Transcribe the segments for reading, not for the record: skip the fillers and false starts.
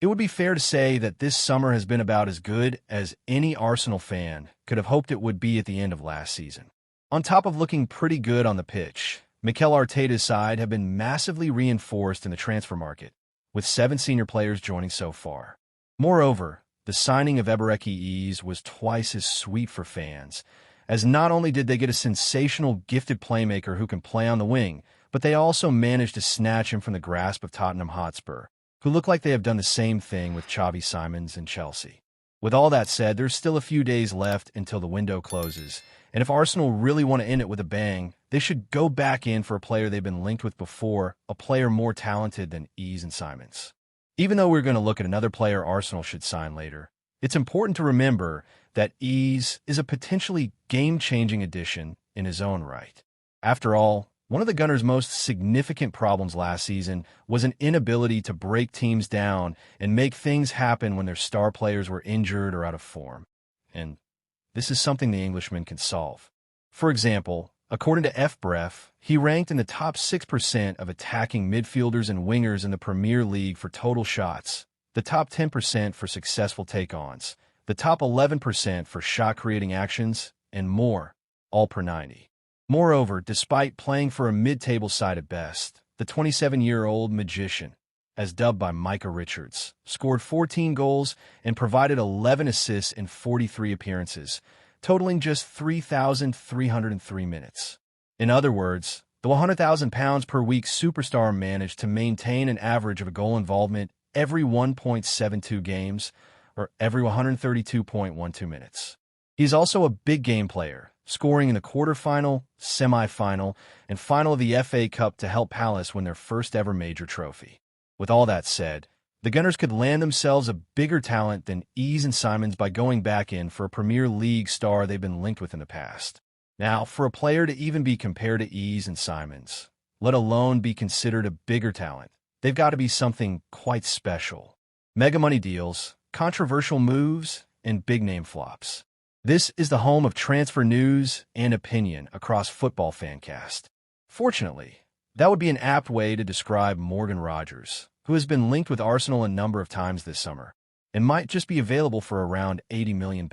It would be fair to say that this summer has been about as good as any Arsenal fan could have hoped it would be at the end of last season. On top of looking pretty good on the pitch, Mikel Arteta's side have been massively reinforced in the transfer market, with 7 senior players joining so far. Moreover, the signing of Eze was twice as sweet for fans, as not only did they get a sensational gifted playmaker who can play on the wing, but they also managed to snatch him from the grasp of Tottenham Hotspur, who look like they have done the same thing with Eze Simons and Chelsea. With all that said, there's still a few days left until the window closes, and if Arsenal really want to end it with a bang, they should go back in for a player they've been linked with before, a player more talented than Eze and Simons. Even though we're going to look at another player Arsenal should sign later, it's important to remember that Eze is a potentially game-changing addition in his own right. After all, one of the Gunners' most significant problems last season was an inability to break teams down and make things happen when their star players were injured or out of form. And this is something the Englishman can solve. For example, according to FBref, he ranked in the top 6% of attacking midfielders and wingers in the Premier League for total shots, the top 10% for successful take-ons, the top 11% for shot-creating actions, and more, all per 90. Moreover, despite playing for a mid-table side at best, the 27-year-old magician, as dubbed by Micah Richards, scored 14 goals and provided 11 assists in 43 appearances, totaling just 3,303 minutes. In other words, the £100,000 per week superstar managed to maintain an average of a goal involvement every 1.72 games, or every 132.12 minutes. He's also a big game player, scoring in the quarterfinal, semi-final, and final of the FA Cup to help Palace win their first ever major trophy. With all that said, the Gunners could land themselves a bigger talent than Eze and Simons by going back in for a Premier League star they've been linked with in the past. Now, for a player to even be compared to Eze and Simons, let alone be considered a bigger talent, they've got to be something quite special. Mega money deals, controversial moves, and big-name flops. This is the home of transfer news and opinion across Football Fancast. Fortunately, that would be an apt way to describe Morgan Rogers, who has been linked with Arsenal a number of times this summer, and might just be available for around £80 million.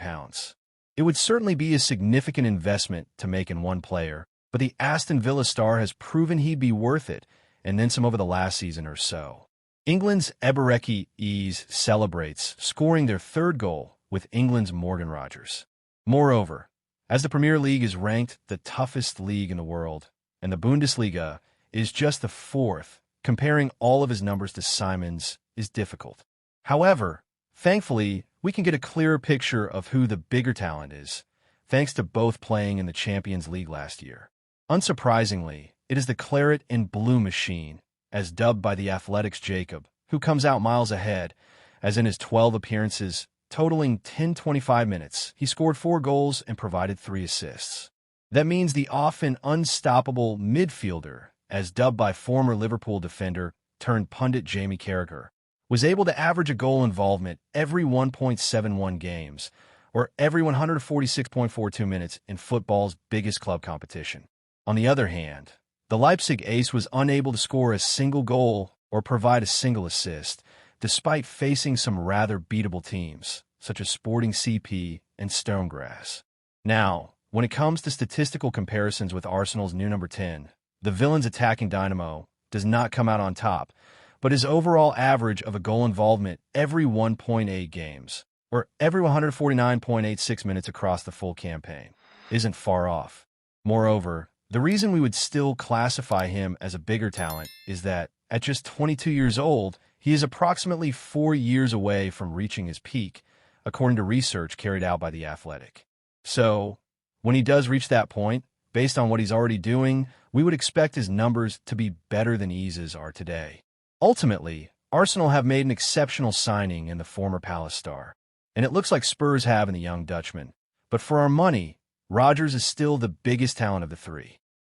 It would certainly be a significant investment to make in one player, but the Aston Villa star has proven he'd be worth it, and then some over the last season or so. England's Eze celebrates scoring their 3rd goal with England's Morgan Rogers. Moreover, as the Premier League is ranked the toughest league in the world, and the Bundesliga is just the 4th, comparing all of his numbers to Simons is difficult. However, thankfully, we can get a clearer picture of who the bigger talent is, thanks to both playing in the Champions League last year. Unsurprisingly, it is the claret and blue machine, as dubbed by the Athletic's Jacob, who comes out miles ahead, as in his 12 appearances, totaling 10-25 minutes, he scored 4 goals and provided 3 assists. That means the often unstoppable midfielder, as dubbed by former Liverpool defender turned pundit Jamie Carragher, was able to average a goal involvement every 1.71 games, or every 146.42 minutes in football's biggest club competition. On the other hand, the Leipzig ace was unable to score a single goal or provide a single assist, despite facing some rather beatable teams, such as Sporting CP and Stonegrass. Now, when it comes to statistical comparisons with Arsenal's new number 10, the villain's attacking dynamo does not come out on top, but his overall average of a goal involvement every 1.8 games, or every 149.86 minutes across the full campaign, isn't far off. Moreover, the reason we would still classify him as a bigger talent is that, at just 22 years old, he is approximately 4 years away from reaching his peak, according to research carried out by The Athletic. So, when he does reach that point, based on what he's already doing, we would expect his numbers to be better than Eze's are today. Ultimately, Arsenal have made an exceptional signing in the former Palace star, and it looks like Spurs have in the young Dutchman. But for our money, Rodgers is still the biggest talent of the 3.